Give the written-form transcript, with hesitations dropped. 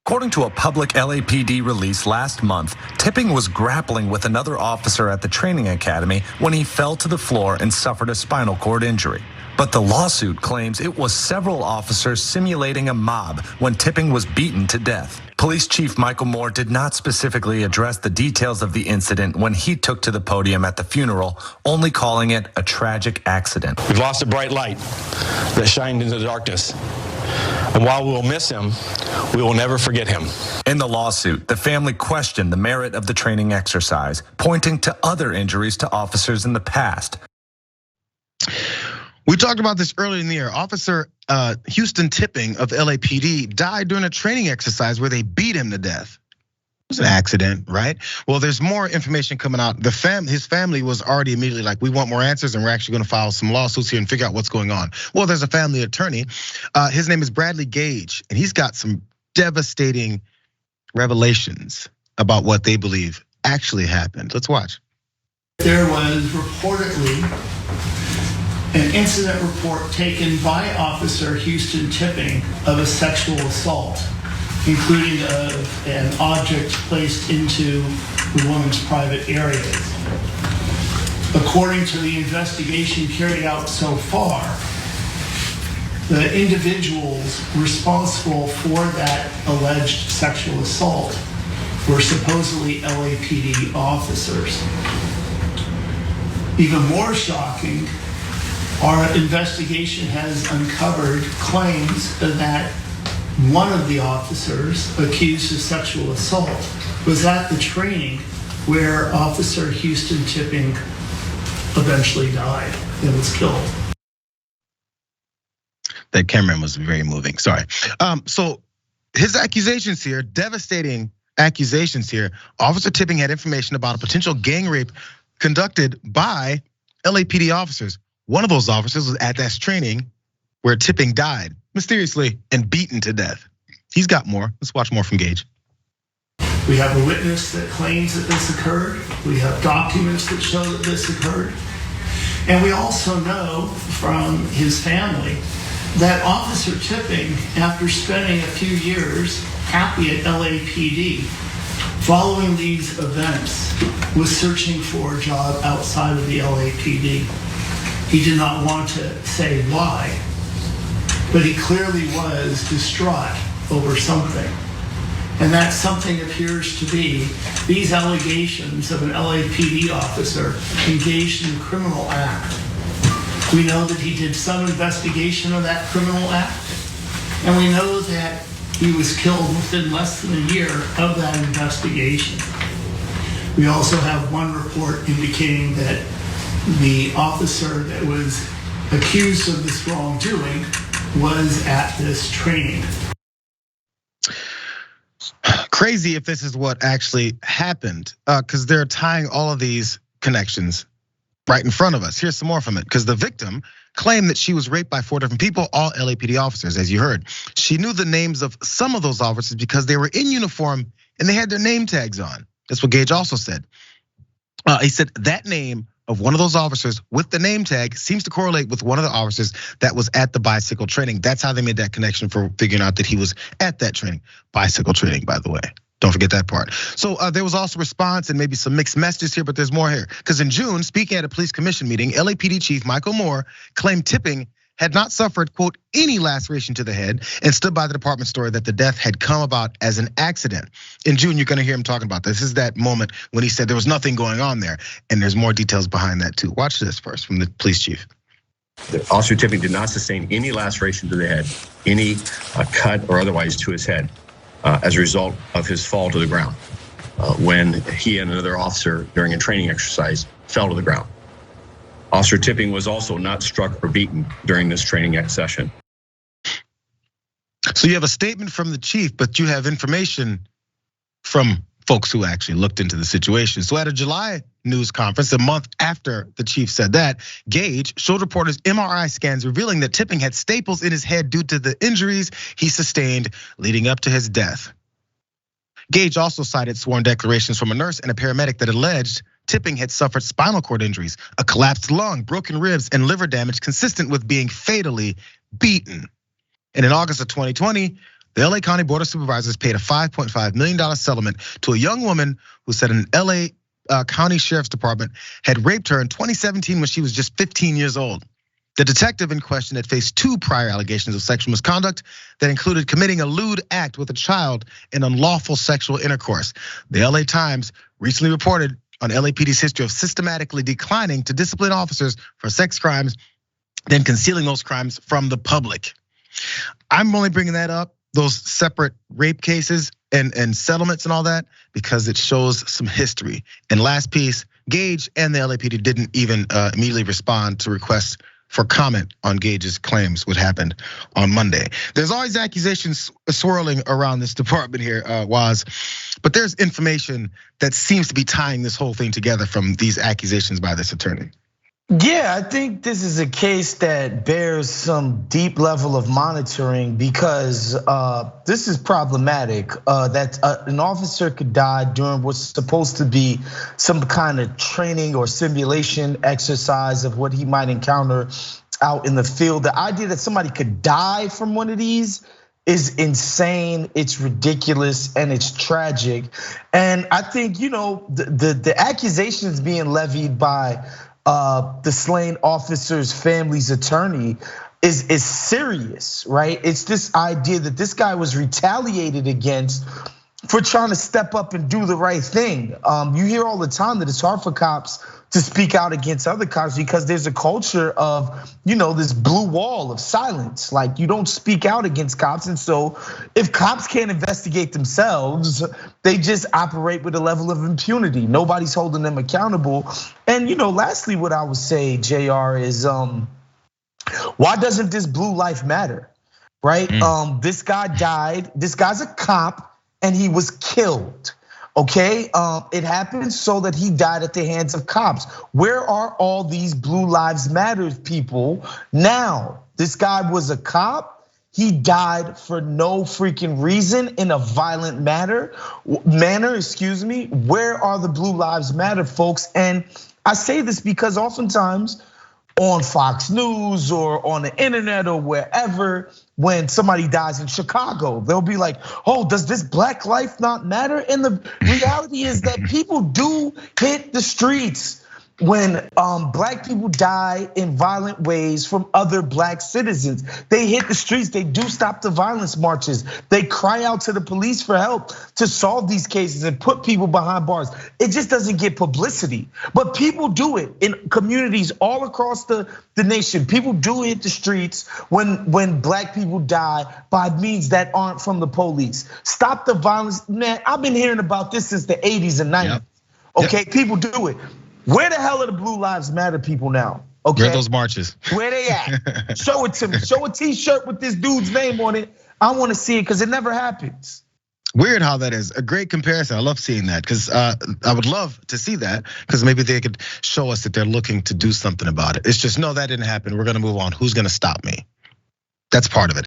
According to a public LAPD release last month, Tipping was grappling with another officer at the training academy when he fell to the floor and suffered a spinal cord injury. But the lawsuit claims it was several officers simulating a mob when Tipping was beaten to death. Police Chief Michael Moore did not specifically address the details of the incident when he took to the podium at the funeral, only calling it a tragic accident. We've lost a bright light that shined into the darkness. And while we will miss him, we will never forget him. In the lawsuit, the family questioned the merit of the training exercise, pointing to other injuries to officers in the past. We talked about this earlier in the year. Officer Houston Tipping of LAPD died during a training exercise where they beat him to death. It was an accident, right? Well, there's more information coming out. His family was already immediately like, we want more answers and we're actually gonna file some lawsuits here and figure out what's going on. Well, there's a family attorney. His name is Bradley Gage, and he's got some devastating revelations about what they believe actually happened. Let's watch. There was reportedly an incident report taken by Officer Houston Tipping of a sexual assault, including an object placed into the woman's private areas. According to the investigation carried out so far, the individuals responsible for that alleged sexual assault were supposedly LAPD officers. Even more shocking, our investigation has uncovered claims that one of the officers accused of sexual assault was at the training where Officer Houston Tipping eventually died and was killed. That cameraman was very moving, sorry. So his accusations here, devastating accusations here. Officer Tipping had information about a potential gang rape conducted by LAPD officers. One of those officers was at that training where Tipping died mysteriously and beaten to death. He's got more. Let's watch more from Gage. We have a witness that claims that this occurred. We have documents that show that this occurred. And we also know from his family that Officer Tipping, after spending a few years happy at LAPD, following these events, was searching for a job outside of the LAPD. He did not want to say why, but he clearly was distraught over something. And that something appears to be these allegations of an LAPD officer engaged in a criminal act. We know that he did some investigation of that criminal act, and we know that he was killed within less than a year of that investigation. We also have one report indicating that the officer that was accused of this wrongdoing was at this training. Crazy if this is what actually happened, because they're tying all of these connections right in front of us. Here's some more from it, because the victim claimed that she was raped by 4 different people, all LAPD officers, as you heard. She knew the names of some of those officers because they were in uniform and they had their name tags on. That's what Gage also said. He said that name of one of those officers with the name tag seems to correlate with one of the officers that was at the bicycle training. That's how they made that connection for figuring out that he was at that training. Bicycle training, by the way. Don't forget that part. So there was also response and maybe some mixed messages here, but there's more here. Because in June, speaking at a police commission meeting, LAPD Chief Michael Moore claimed Tipping had not suffered, quote, any laceration to the head, and stood by the department's story that the death had come about as an accident. In June, you're gonna hear him talking about this. This is that moment when he said there was nothing going on there, and there's more details behind that too. Watch this first from the police chief. Officer Tipping did not sustain any laceration to the head, any cut or otherwise to his head as a result of his fall to the ground when he and another officer during a training exercise fell to the ground. Officer Tipping was also not struck or beaten during this training session. So you have a statement from the chief, but you have information from folks who actually looked into the situation. So at a July news conference, a month after the chief said that, Gage showed reporters MRI scans revealing that Tipping had staples in his head due to the injuries he sustained leading up to his death. Gage also cited sworn declarations from a nurse and a paramedic that alleged Tipping had suffered spinal cord injuries, a collapsed lung, broken ribs, and liver damage consistent with being fatally beaten. And in August of 2020, The LA County Board of Supervisors paid a $5.5 million settlement to a young woman who said an LA County Sheriff's Department had raped her in 2017 when she was just 15 years old. The detective in question had faced 2 prior allegations of sexual misconduct that included committing a lewd act with a child in unlawful sexual intercourse. The LA Times recently reported on LAPD's history of systematically declining to discipline officers for sex crimes, then concealing those crimes from the public. I'm only bringing that up, those separate rape cases and settlements and all that, because it shows some history. And last piece, Gage and the LAPD didn't even immediately respond to requests for comment on Gage's claims, what happened on Monday. There's always accusations swirling around this department here, Waz, but there's information that seems to be tying this whole thing together from these accusations by this attorney. Yeah, I think this is a case that bears some deep level of monitoring because this is problematic. That an officer could die during what's supposed to be some kind of training or simulation exercise of what he might encounter out in the field. The idea that somebody could die from one of these is insane, it's ridiculous, and it's tragic. And I think, the accusations being levied by the slain officer's family's attorney is serious, right? It's this idea that this guy was retaliated against for trying to step up and do the right thing. You hear all the time that it's hard for cops to speak out against other cops because there's a culture of, this blue wall of silence. Like you don't speak out against cops. And so if cops can't investigate themselves, they just operate with a level of impunity. Nobody's holding them accountable. And lastly, what I would say, Jayar, is why doesn't this blue life matter, right? This guy died, this guy's a cop and he was killed. Okay, it happened so that he died at the hands of cops. Where are all these Blue Lives Matter people now? This guy was a cop. He died for no freaking reason in a violent manner. Where are the Blue Lives Matter folks? And I say this because oftentimes on Fox News or on the internet or wherever, when somebody dies in Chicago, they'll be like, oh, does this black life not matter? And the reality is that people do hit the streets when black people die in violent ways from other black citizens. They hit the streets, they do stop the violence marches. They cry out to the police for help to solve these cases and put people behind bars. It just doesn't get publicity, but people do it in communities all across the nation. People do hit the streets when black people die by means that aren't from the police. Stop the violence, man, I've been hearing about this since the 80s and 90s, okay? People do it. Where the hell are the Blue Lives Matter people now? Okay, where are those marches? Where they at? Show it to me. Show a T-shirt with this dude's name on it. I want to see it because it never happens. Weird how that is. A great comparison. I love seeing that because I would love to see that because maybe they could show us that they're looking to do something about it. It's just, no, that didn't happen. We're gonna move on. Who's gonna stop me? That's part of it.